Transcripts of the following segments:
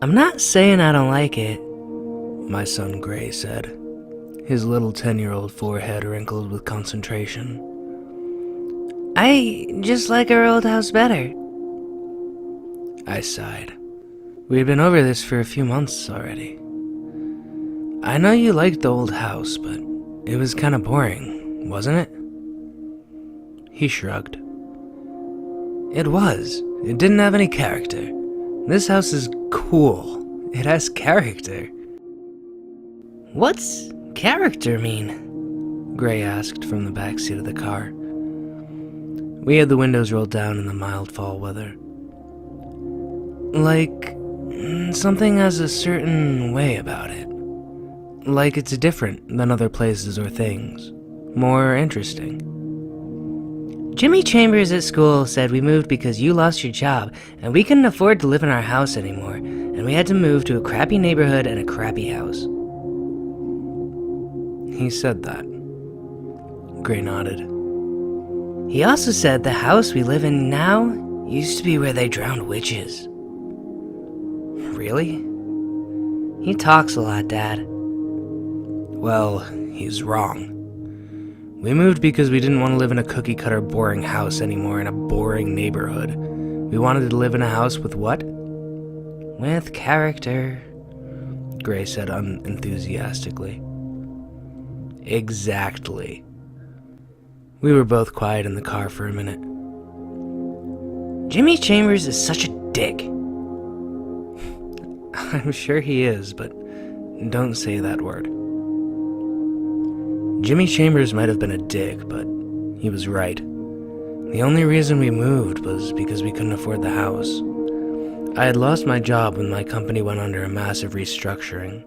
I'm not saying I don't like it, my son Gray said, his little 10-year-old forehead wrinkled with concentration. I just like our old house better. I sighed. We had been over this for a few months already. I know you liked the old house, but it was kind of boring, wasn't it? He shrugged. It was. It didn't have any character. This house is cool. It has character. What's character mean? Gray asked from the back seat of the car. We had the windows rolled down in the mild fall weather. Like, something has a certain way about it. Like it's different than other places or things. More interesting. Jimmy Chambers at school said we moved because you lost your job and we couldn't afford to live in our house anymore, and we had to move to a crappy neighborhood and a crappy house. He said that. Gray nodded. He also said the house we live in now used to be where they drowned witches. Really? He talks a lot, Dad. Well, he's wrong. We moved because we didn't want to live in a cookie-cutter boring house anymore in a boring neighborhood. We wanted to live in a house with what? With character, Gray said unenthusiastically. Exactly. We were both quiet in the car for a minute. Jimmy Chambers is such a dick. I'm sure he is, but don't say that word. Jimmy Chambers might have been a dick, but he was right. The only reason we moved was because we couldn't afford the house. I had lost my job when my company went under a massive restructuring.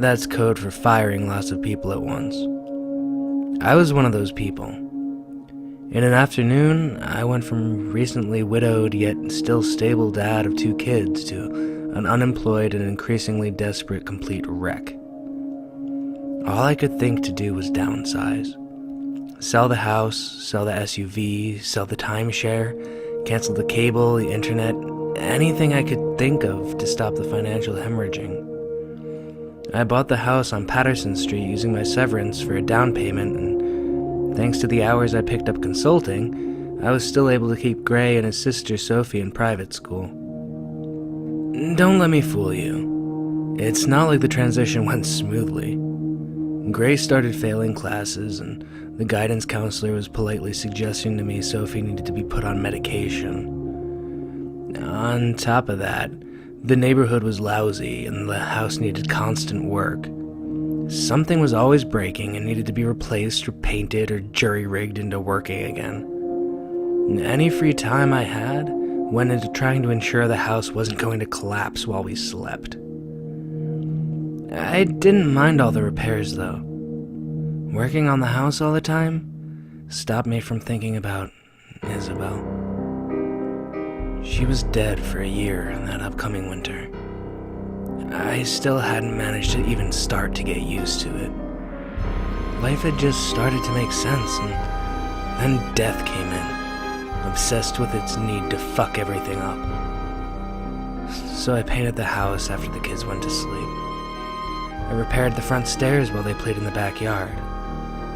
That's code for firing lots of people at once. I was one of those people. In an afternoon, I went from recently widowed yet still stable dad of 2 kids to an unemployed and increasingly desperate complete wreck. All I could think to do was downsize. Sell the house, sell the SUV, sell the timeshare, cancel the cable, the internet, anything I could think of to stop the financial hemorrhaging. I bought the house on Patterson Street using my severance for a down payment, and thanks to the hours I picked up consulting, I was still able to keep Gray and his sister Sophie in private school. Don't let me fool you. It's not like the transition went smoothly. Gray started failing classes, and the guidance counselor was politely suggesting to me Sophie needed to be put on medication. On top of that, the neighborhood was lousy, and the house needed constant work. Something was always breaking and needed to be replaced or painted or jury-rigged into working again. And any free time I had went into trying to ensure the house wasn't going to collapse while we slept. I didn't mind all the repairs, though. Working on the house all the time stopped me from thinking about Isabel. She was dead for a year in that upcoming winter. I still hadn't managed to even start to get used to it. Life had just started to make sense, and then death came in, obsessed with its need to fuck everything up. So I painted the house after the kids went to sleep. I repaired the front stairs while they played in the backyard.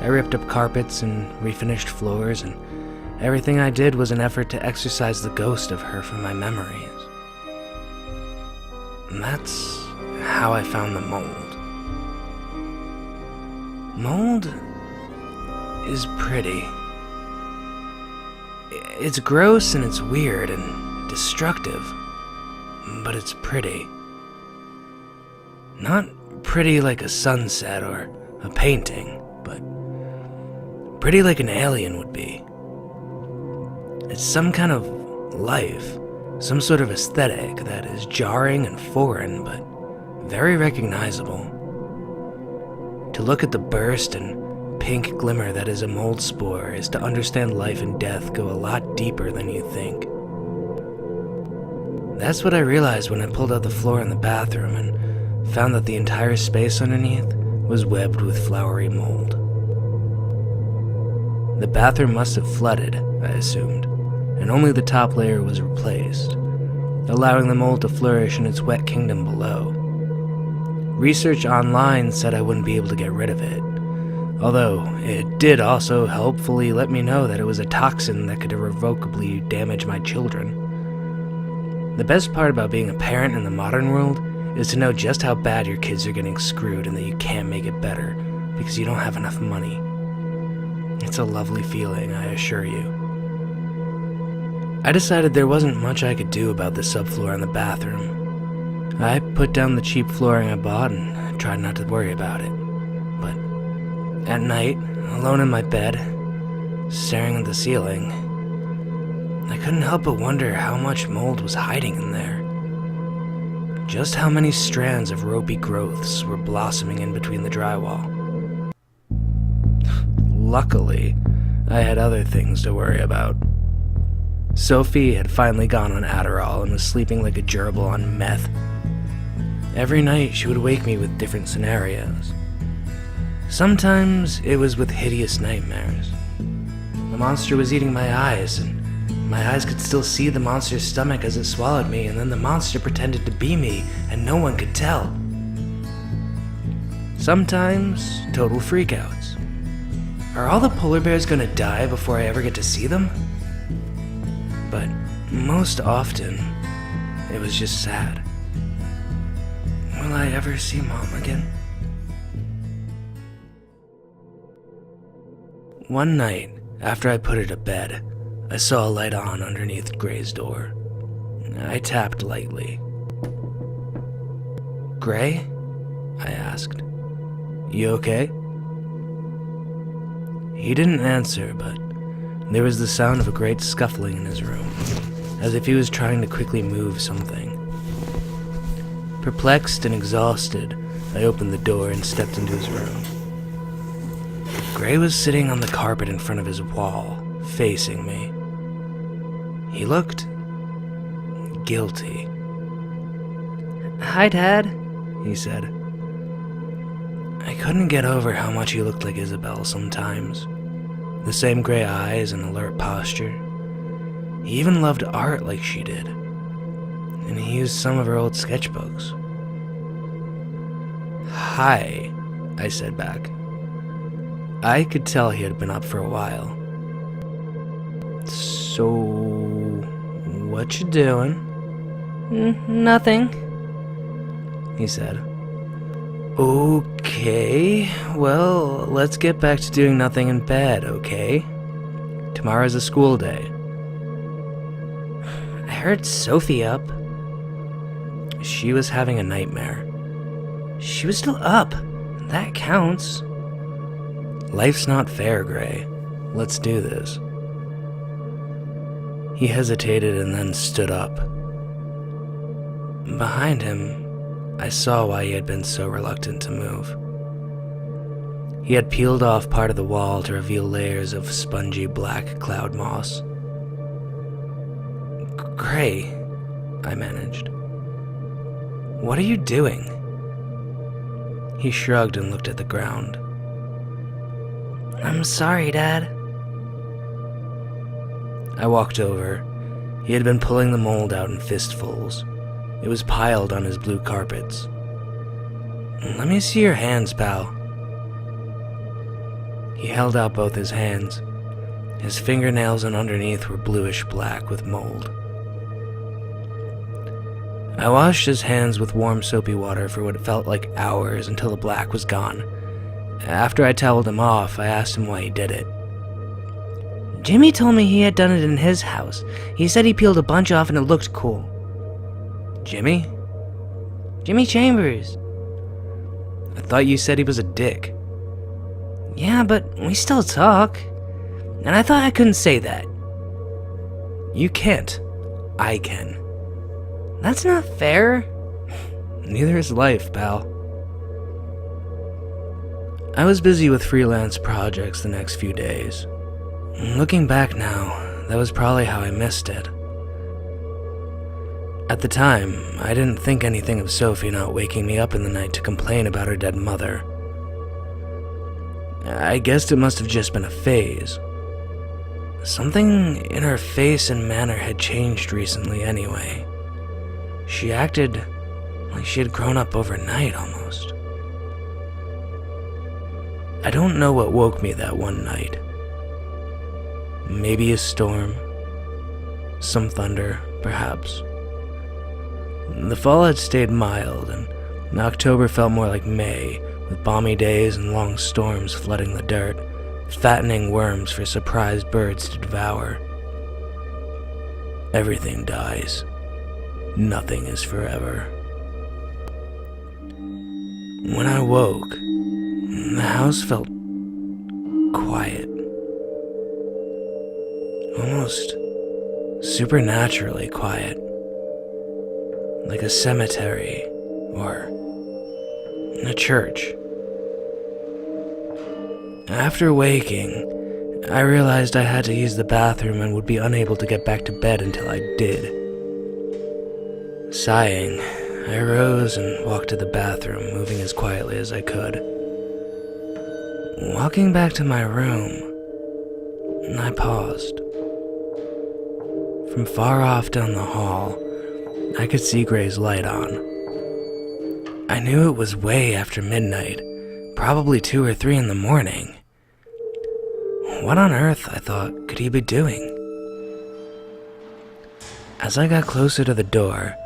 I ripped up carpets and refinished floors, and everything I did was an effort to exorcise the ghost of her from my memories. And that's how I found the mold. Mold is pretty. It's gross and it's weird and destructive, but it's pretty. Not pretty like a sunset or a painting, but pretty like an alien would be. It's some kind of life, some sort of aesthetic that is jarring and foreign, but very recognizable. To look at the burst and pink glimmer that is a mold spore is to understand life and death go a lot deeper than you think. That's what I realized when I pulled out the floor in the bathroom and found that the entire space underneath was webbed with flowery mold. The bathroom must have flooded, I assumed, and only the top layer was replaced. allowing the mold to flourish in its wet kingdom below. Research online said I wouldn't be able to get rid of it, although it did also helpfully let me know that it was a toxin that could irrevocably damage my children. The best part about being a parent in the modern world is to know just how bad your kids are getting screwed and that you can't make it better because you don't have enough money. It's a lovely feeling, I assure you. I decided there wasn't much I could do about the subfloor in the bathroom. I put down the cheap flooring I bought and tried not to worry about it. But at night, alone in my bed, staring at the ceiling, I couldn't help but wonder how much mold was hiding in there. Just how many strands of ropey growths were blossoming in between the drywall. Luckily, I had other things to worry about. Sophie had finally gone on Adderall and was sleeping like a gerbil on meth. Every night she would wake me with different scenarios. Sometimes it was with hideous nightmares. The monster was eating my eyes, and my eyes could still see the monster's stomach as it swallowed me, and then the monster pretended to be me, and no one could tell. Sometimes, total freakouts. Are all the polar bears gonna die before I ever get to see them? But most often, it was just sad. Will I ever see Mom again? One night, after I put her to bed, I saw a light on underneath Gray's door. I tapped lightly. "Gray?" I asked. "You okay?" He didn't answer, but there was the sound of a great scuffling in his room, as if he was trying to quickly move something. Perplexed and exhausted, I opened the door and stepped into his room. Gray was sitting on the carpet in front of his wall, facing me. He looked guilty. "Hi, Dad," he said. I couldn't get over how much he looked like Isabel sometimes. The same gray eyes and alert posture. He even loved art like she did. And he used some of her old sketchbooks. "Hi," I said back. I could tell he had been up for a while. "So, what you doing?" Nothing," he said. "Okay, well, let's get back to doing nothing in bed, okay? Tomorrow's a school day." "I heard Sophie up." "She was having a nightmare." "She was still up. That counts." "Life's not fair, Gray. Let's do this." He hesitated and then stood up. Behind him, I saw why he had been so reluctant to move. He had peeled off part of the wall to reveal layers of spongy black cloud moss. "Gray," I managed. "What are you doing?" He shrugged and looked at the ground. "I'm sorry, Dad." I walked over. He had been pulling the mold out in fistfuls. It was piled on his blue carpets. "Let me see your hands, pal." He held out both his hands. His fingernails and underneath were bluish black with mold. I washed his hands with warm soapy water for what felt like hours until the black was gone. After I toweled him off, I asked him why he did it. "Jimmy told me he had done it in his house. He said he peeled a bunch off and it looked cool." "Jimmy?" "Jimmy Chambers." "I thought you said he was a dick." "Yeah, but we still talk. And I thought I couldn't say that." "You can't. I can." "That's not fair." "Neither is life, pal." I was busy with freelance projects the next few days. Looking back now, that was probably how I missed it. At the time, I didn't think anything of Sophie not waking me up in the night to complain about her dead mother. I guessed it must have just been a phase. Something in her face and manner had changed recently anyway. She acted like she had grown up overnight almost. I don't know what woke me that one night. Maybe a storm, some thunder, perhaps. The fall had stayed mild, and October felt more like May, with balmy days and long storms flooding the dirt, fattening worms for surprised birds to devour. Everything dies. Nothing is forever. When I woke, the house felt quiet. Almost supernaturally quiet. Like a cemetery or a church. After waking, I realized I had to use the bathroom and would be unable to get back to bed until I did. Sighing, I rose and walked to the bathroom, moving as quietly as I could. Walking back to my room, I paused. From far off down the hall, I could see Gray's light on. I knew it was way after midnight, probably 2 or 3 in the morning. What on earth, I thought, could he be doing? As I got closer to the door,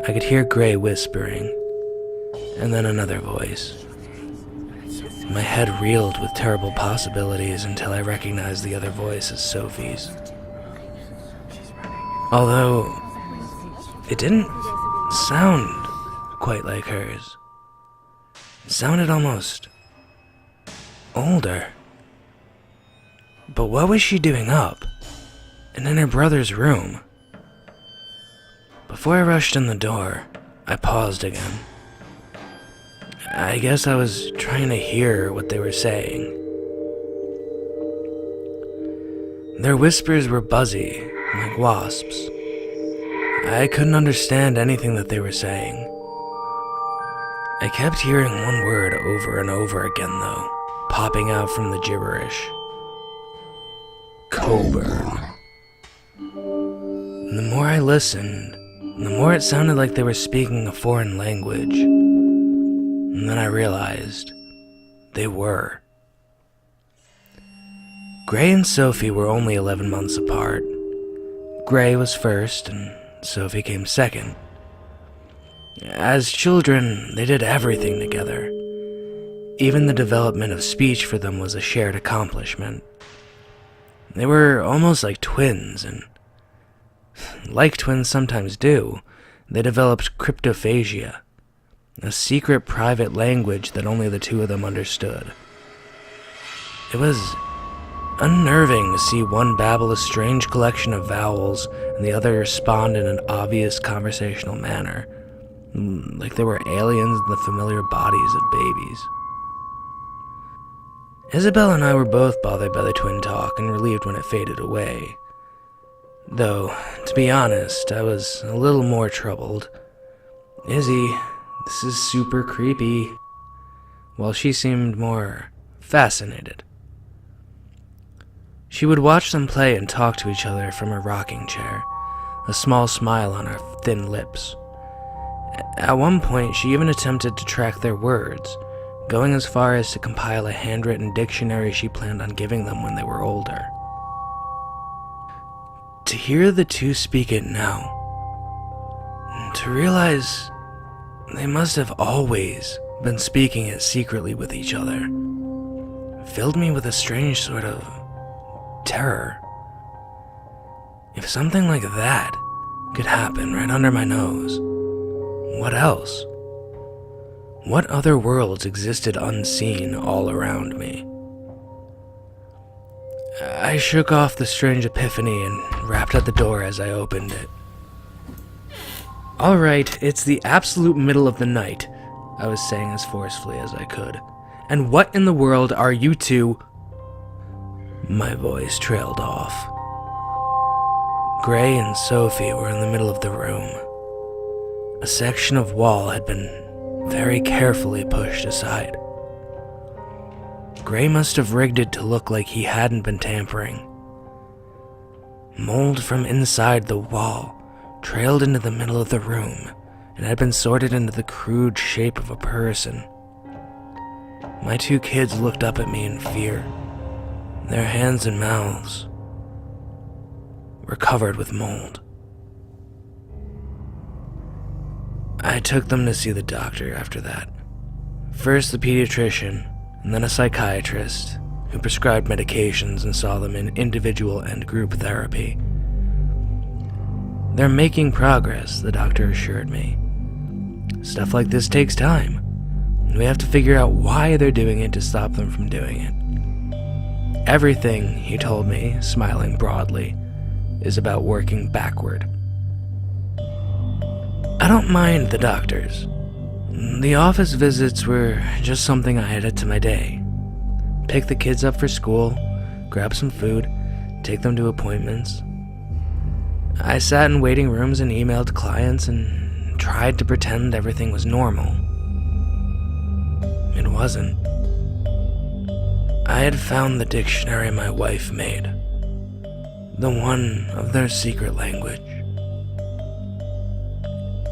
I could hear Gray whispering, and then another voice. My head reeled with terrible possibilities until I recognized the other voice as Sophie's. Although, it didn't sound quite like hers. It sounded almost older. But what was she doing up and in her brother's room? Before I rushed in the door, I paused again. I guess I was trying to hear what they were saying. Their whispers were buzzy, like wasps. I couldn't understand anything that they were saying. I kept hearing one word over and over again, though, popping out from the gibberish. Coburn. The more I listened, the more it sounded like they were speaking a foreign language. And then I realized they were. Gray and Sophie were only 11 months apart. Gray was first, and Sophie came second. As children, they did everything together. Even the development of speech for them was a shared accomplishment. They were almost like twins, and like twins sometimes do, they developed cryptophagia, a secret private language that only the two of them understood. It was unnerving to see one babble a strange collection of vowels and the other respond in an obvious conversational manner, like they were aliens in the familiar bodies of babies. Isabel and I were both bothered by the twin talk and relieved when it faded away. Though, to be honest, I was a little more troubled. Izzy, this is super creepy, while she seemed more fascinated. She would watch them play and talk to each other from her rocking chair, a small smile on her thin lips. At one point, she even attempted to track their words, going as far as to compile a handwritten dictionary she planned on giving them when they were older. To hear the two speak it now, to realize they must have always been speaking it secretly with each other, filled me with a strange sort of terror. If something like that could happen right under my nose, what else? What other worlds existed unseen all around me? I shook off the strange epiphany and rapped at the door as I opened it. Alright, it's the absolute middle of the night, I was saying as forcefully as I could. And what in the world are you two? My voice trailed off. Gray and Sophie were in the middle of the room. A section of wall had been very carefully pushed aside. Gray must have rigged it to look like he hadn't been tampering. Mold from inside the wall trailed into the middle of the room and had been sorted into the crude shape of a person. My 2 kids looked up at me in fear. Their hands and mouths were covered with mold. I took them to see the doctor after that. First the pediatrician, and then a psychiatrist who prescribed medications and saw them in individual and group therapy. They're making progress, the doctor assured me. Stuff like this takes time, and we have to figure out why they're doing it to stop them from doing it. Everything, he told me, smiling broadly, is about working backward. I don't mind the doctors. The office visits were just something I added to my day. Pick the kids up for school, grab some food, take them to appointments. I sat in waiting rooms and emailed clients and tried to pretend everything was normal. It wasn't. I had found the dictionary my wife made, the one of their secret language.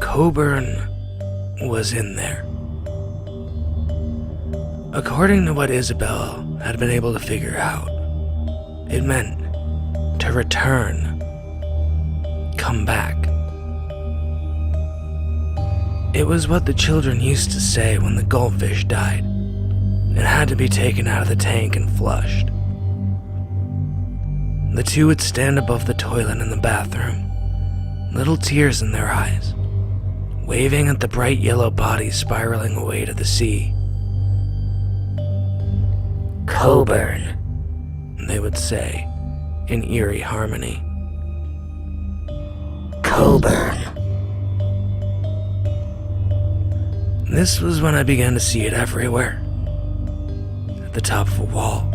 Coburn was in there. According to what Isabel had been able to figure out, it meant to return, come back. It was what the children used to say when the goldfish died and had to be taken out of the tank and flushed. The 2 would stand above the toilet in the bathroom, little tears in their eyes, waving at the bright yellow body spiraling away to the sea. Coburn, they would say, in eerie harmony. Coburn. This was when I began to see it everywhere. At the top of a wall,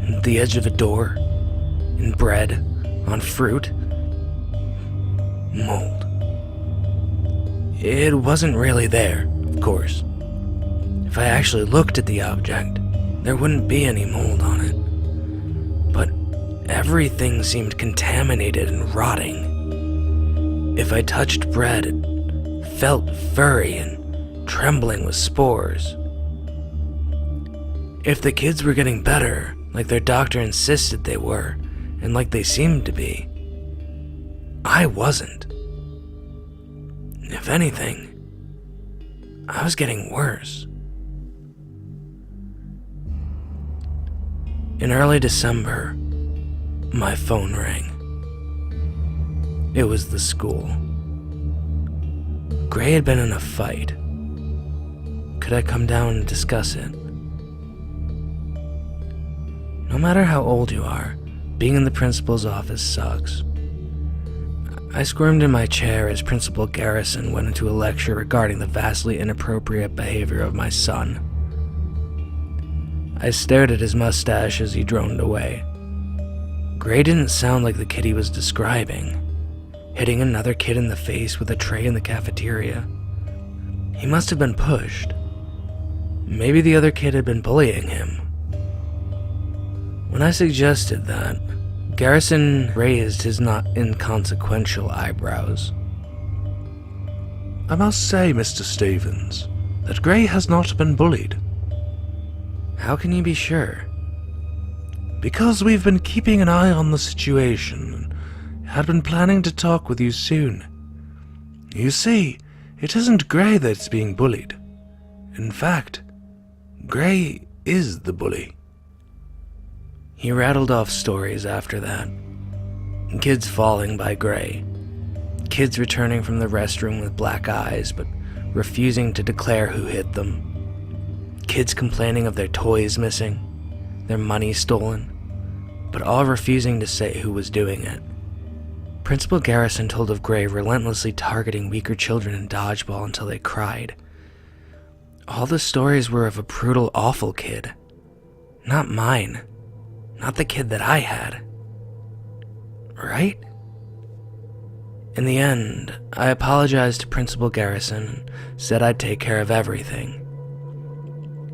at the edge of a door, in bread, on fruit. Mold. It wasn't really there, of course. If I actually looked at the object, there wouldn't be any mold on it. But everything seemed contaminated and rotting. If I touched bread, it felt furry and trembling with spores. If the kids were getting better, like their doctor insisted they were, and like they seemed to be, I wasn't. If anything, I was getting worse. In early December, my phone rang. It was the school. Gray had been in a fight. Could I come down and discuss it? No matter how old you are, being in the principal's office sucks. I squirmed in my chair as Principal Garrison went into a lecture regarding the vastly inappropriate behavior of my son. I stared at his mustache as he droned away. Gray didn't sound like the kid he was describing, hitting another kid in the face with a tray in the cafeteria. He must have been pushed. Maybe the other kid had been bullying him. When I suggested that, Garrison raised his not inconsequential eyebrows. I must say, Mr. Stevens, that Gray has not been bullied. How can you be sure? Because we've been keeping an eye on the situation and had been planning to talk with you soon. You see, it isn't Gray that's being bullied. In fact, Gray is the bully. He rattled off stories after that. Kids falling by Gray. Kids returning from the restroom with black eyes but refusing to declare who hit them. Kids complaining of their toys missing, their money stolen, but all refusing to say who was doing it. Principal Garrison told of Gray relentlessly targeting weaker children in dodgeball until they cried. All the stories were of a brutal, awful kid. Not mine. Not the kid that I had. Right? In the end, I apologized to Principal Garrison and said I'd take care of everything.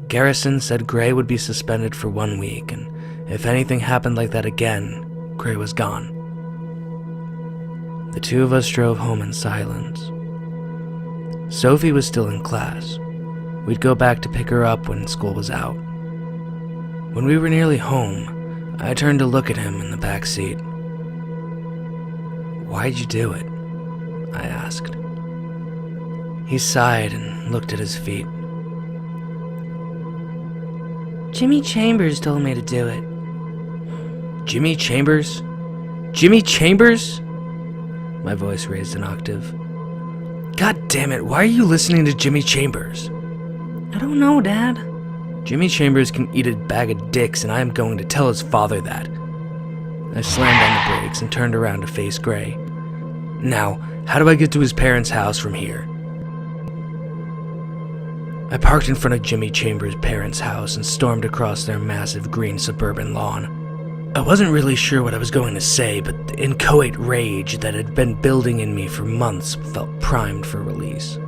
Garrison said Gray would be suspended for 1 week, and if anything happened like that again, Gray was gone. The two of us drove home in silence. Sophie was still in class. We'd go back to pick her up when school was out. When we were nearly home, I turned to look at him in the back seat. "Why'd you do it?" I asked. He sighed and looked at his feet. "Jimmy Chambers told me to do it." "Jimmy Chambers? Jimmy Chambers?" My voice raised an octave. "God damn it, why are you listening to Jimmy Chambers?" "I don't know, Dad." "Jimmy Chambers can eat a bag of dicks, and I am going to tell his father that." I slammed on the brakes and turned around to face Gray. "Now, how do I get to his parents' house from here?" I parked in front of Jimmy Chambers' parents' house and stormed across their massive green suburban lawn. I wasn't really sure what I was going to say, but the inchoate rage that had been building in me for months felt primed for release.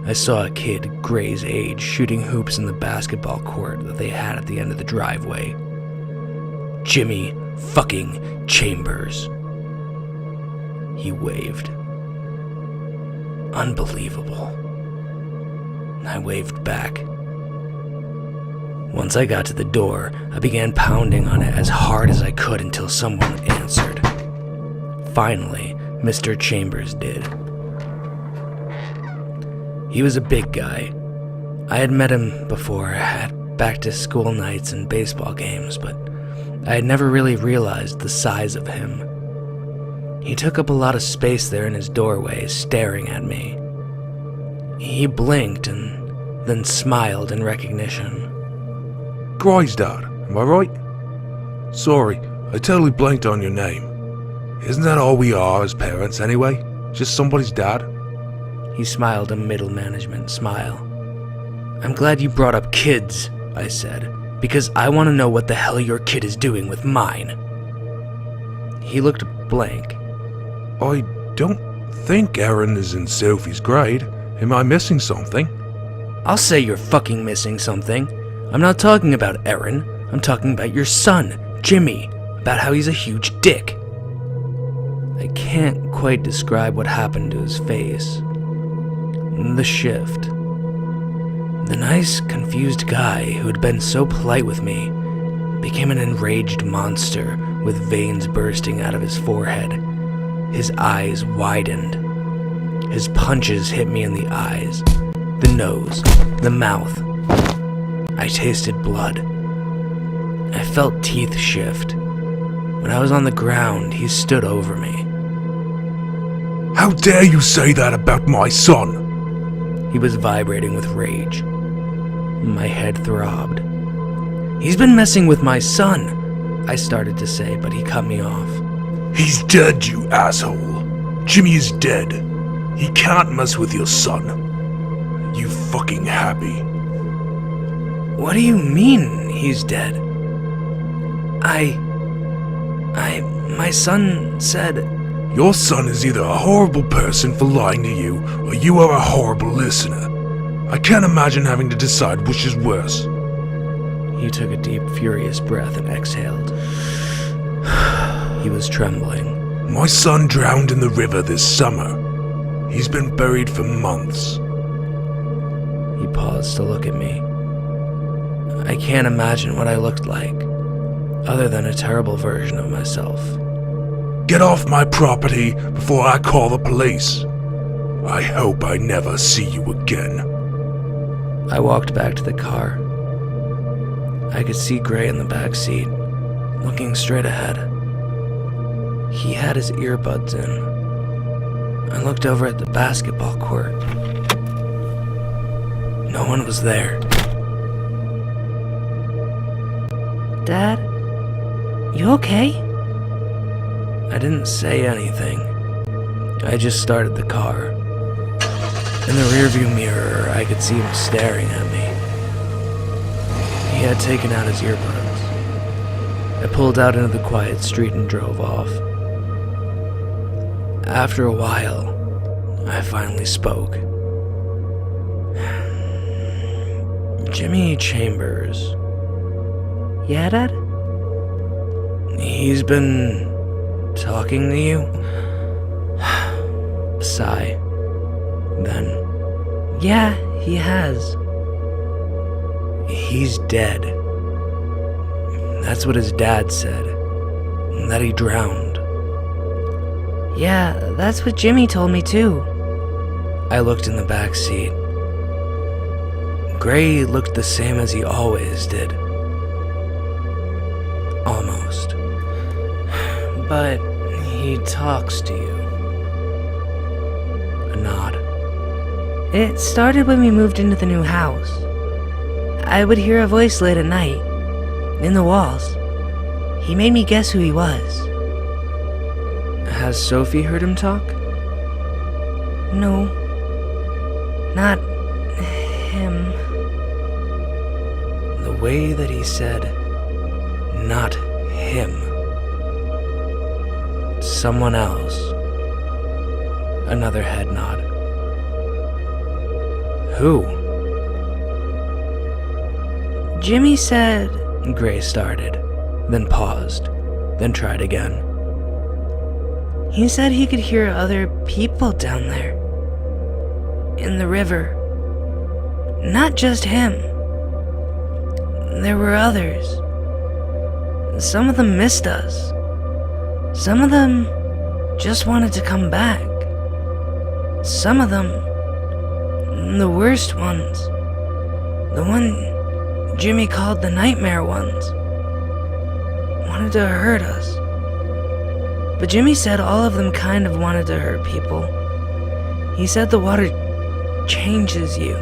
I saw a kid Gray's age shooting hoops in the basketball court that they had at the end of the driveway. Jimmy fucking Chambers. He waved. Unbelievable. I waved back. Once I got to the door, I began pounding on it as hard as I could until someone answered. Finally, Mr. Chambers did. He was a big guy. I had met him before at back-to-school nights and baseball games, but I had never really realized the size of him. He took up a lot of space there in his doorway, staring at me. He blinked and then smiled in recognition. Gray's dad, am I right? Sorry, I totally blanked on your name. Isn't that all we are as parents anyway? Just somebody's dad? He smiled a middle management smile. "I'm glad you brought up kids," I said, "because I want to know what the hell your kid is doing with mine." He looked blank. I don't think Erin is in Sophie's grade. Am I missing something? "I'll say you're fucking missing something. I'm not talking about Erin. I'm talking about your son, Jimmy, about how he's a huge dick." I can't quite describe what happened to his face. The shift. The nice, confused guy who had been so polite with me became an enraged monster with veins bursting out of his forehead. His eyes widened. His punches hit me in the eyes, the nose, the mouth. I tasted blood. I felt teeth shift. When I was on the ground, he stood over me. How dare you say that about my son? He was vibrating with rage. My head throbbed. "He's been messing with my son," I started to say, but he cut me off. He's dead, you asshole. Jimmy is dead. He can't mess with your son. You fucking happy. "What do you mean he's dead?" My son said..." Your son is either a horrible person for lying to you, or you are a horrible listener. I can't imagine having to decide which is worse. He took a deep, furious breath and exhaled. He was trembling. My son drowned in the river this summer. He's been buried for months. He paused to look at me. I can't imagine what I looked like, other than a terrible version of myself. Get off my property before I call the police. I hope I never see you again. I walked back to the car. I could see Gray in the back seat, looking straight ahead. He had his earbuds in. I looked over at the basketball court. No one was there. "Dad, you okay?" I didn't say anything. I just started the car. In the rearview mirror, I could see him staring at me. He had taken out his earbuds. I pulled out into the quiet street and drove off. After a while, I finally spoke. "Jimmy Chambers." "Yeah, Dad?" "He's been talking to you?" sigh. Then, "Yeah, he has." "He's dead." That's what his dad said. That he drowned. "Yeah, that's what Jimmy told me too." I looked in the back seat. Gray looked the same as he always did. Almost. "But he talks to you." A nod. "It started when we moved into the new house. I would hear a voice late at night, in the walls. He made me guess who he was." Has Sophie heard him talk? "No, not him." The way that he said, "not him." Someone else. Another head nod. "Who?" "Jimmy said..." Gray started, then paused, then tried again. "He said he could hear other people down there. In the river. Not just him. There were others. Some of them missed us. Some of them just wanted to come back. Some of them, the worst ones, the one Jimmy called the nightmare ones, wanted to hurt us. But Jimmy said all of them kind of wanted to hurt people. He said the water changes you.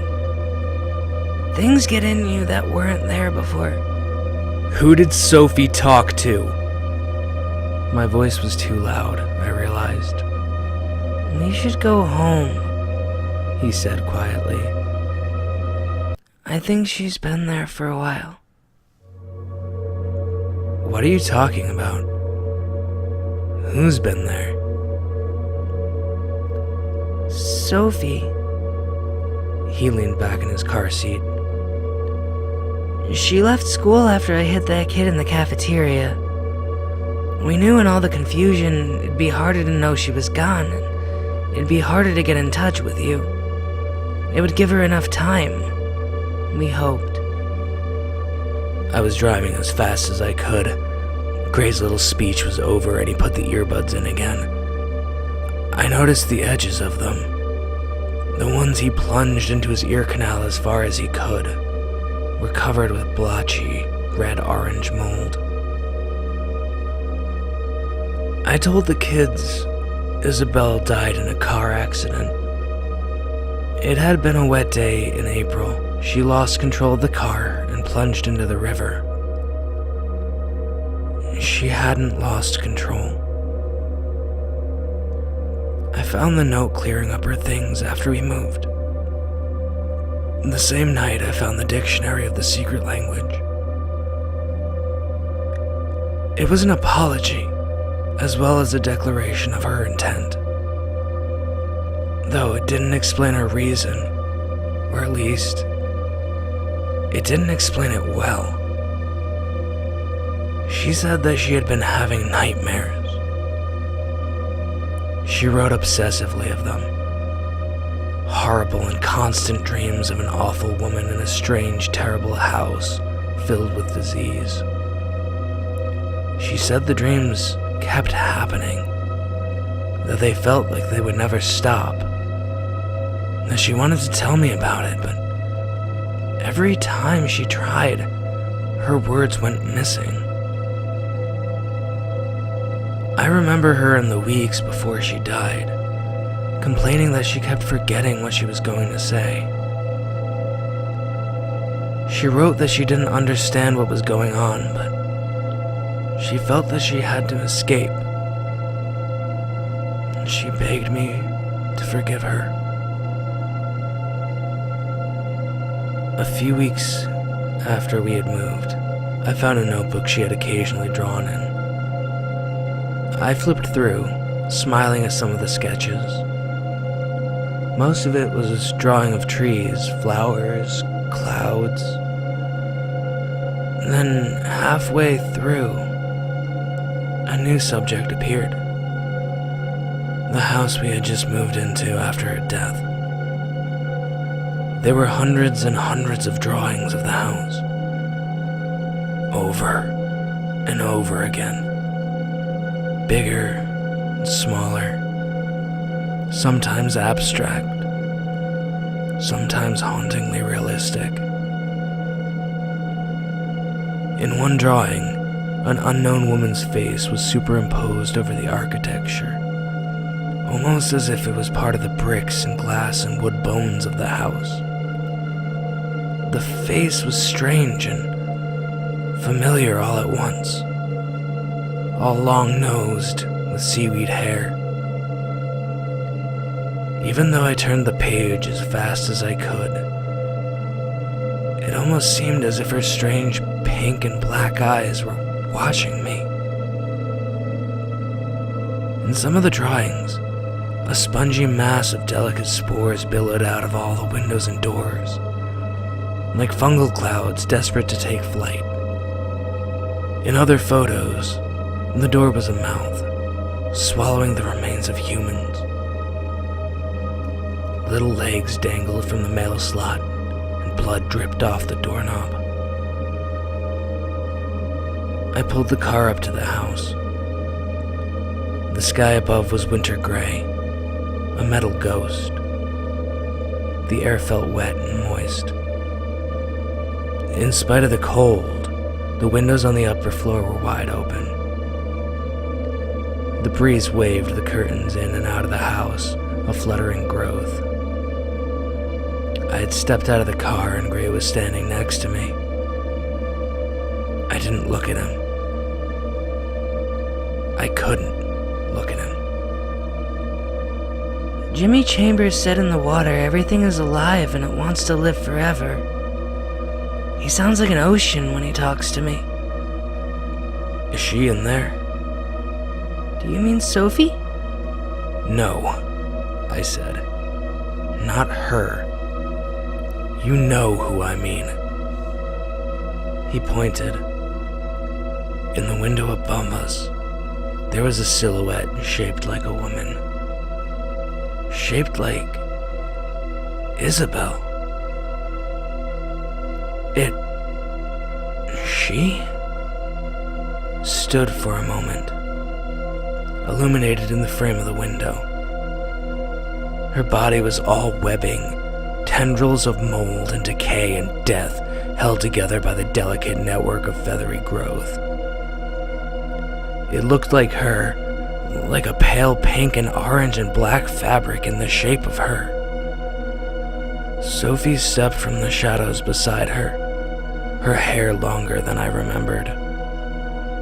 Things get in you that weren't there before." Who did Sophie talk to? My voice was too loud, I realized. "We should go home," He said quietly. "I think she's been there for a while." What are you talking about? Who's been there? "Sophie." He leaned back in his car seat. "She left school after I hit that kid in the cafeteria. We knew in all the confusion it'd be harder to know she was gone, and it'd be harder to get in touch with you. It would give her enough time. We hoped." I was driving as fast as I could. Gray's little speech was over and he put the earbuds in again. I noticed the edges of them. The ones he plunged into his ear canal as far as he could were covered with blotchy, red-orange mold. I told the kids Isabel died in a car accident. It had been a wet day in April. She lost control of the car and plunged into the river. She hadn't lost control. I found the note clearing up her things after we moved. The same night, I found the dictionary of the secret language. It was an apology, as well as a declaration of her intent. Though it didn't explain her reason, or at least, it didn't explain it well. She said that she had been having nightmares. She wrote obsessively of them. Horrible and constant dreams of an awful woman in a strange, terrible house filled with disease. She said the dreams kept happening, that they felt like they would never stop, that she wanted to tell me about it, but every time she tried, her words went missing. I remember her in the weeks before she died, complaining that she kept forgetting what she was going to say. She wrote that she didn't understand what was going on, but she felt that she had to escape. She begged me to forgive her. A few weeks after we had moved, I found a notebook she had occasionally drawn in. I flipped through, smiling at some of the sketches. Most of it was a drawing of trees, flowers, clouds. Then, halfway through, a new subject appeared. The house we had just moved into after her death. There were hundreds and hundreds of drawings of the house. Over and over again. Bigger and smaller. Sometimes abstract. Sometimes hauntingly realistic. In one drawing, an unknown woman's face was superimposed over the architecture, almost as if it was part of the bricks and glass and wood bones of the house. The face was strange and familiar all at once, all long-nosed with seaweed hair. Even though I turned the page as fast as I could, it almost seemed as if her strange pink and black eyes were watching me. In some of the drawings, a spongy mass of delicate spores billowed out of all the windows and doors, like fungal clouds desperate to take flight. In other photos, the door was a mouth, swallowing the remains of humans. Little legs dangled from the mail slot, and blood dripped off the doorknob. I pulled the car up to the house. The sky above was winter gray, a metal ghost. The air felt wet and moist. In spite of the cold, the windows on the upper floor were wide open. The breeze waved the curtains in and out of the house, a fluttering growth. I had stepped out of the car and Gray was standing next to me. I didn't look at him. I couldn't look at him. Jimmy Chambers said in the water everything is alive and it wants to live forever. He sounds like an ocean when he talks to me. Is she in there? Do you mean Sophie? No, I said. Not her. You know who I mean. He pointed. In the window above us, there was a silhouette shaped like a woman. Shaped like Isabel. She stood for a moment, illuminated in the frame of the window. Her body was all webbing, tendrils of mold and decay and death held together by the delicate network of feathery growth. It looked like her, like a pale pink and orange and black fabric in the shape of her. Sophie stepped from the shadows beside her, her hair longer than I remembered.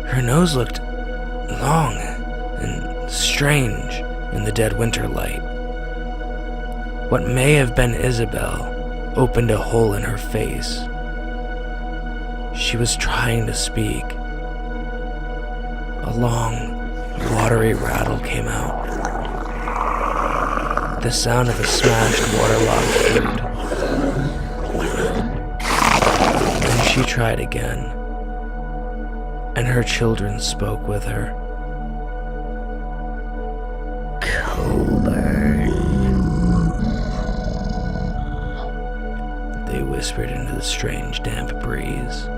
Her nose looked long and strange in the dead winter light. What may have been Isabel opened a hole in her face. She was trying to speak. A long, watery rattle came out. The sound of a smashed waterlogged flute. Then she tried again, and her children spoke with her. Colbert. They whispered into the strange, damp breeze.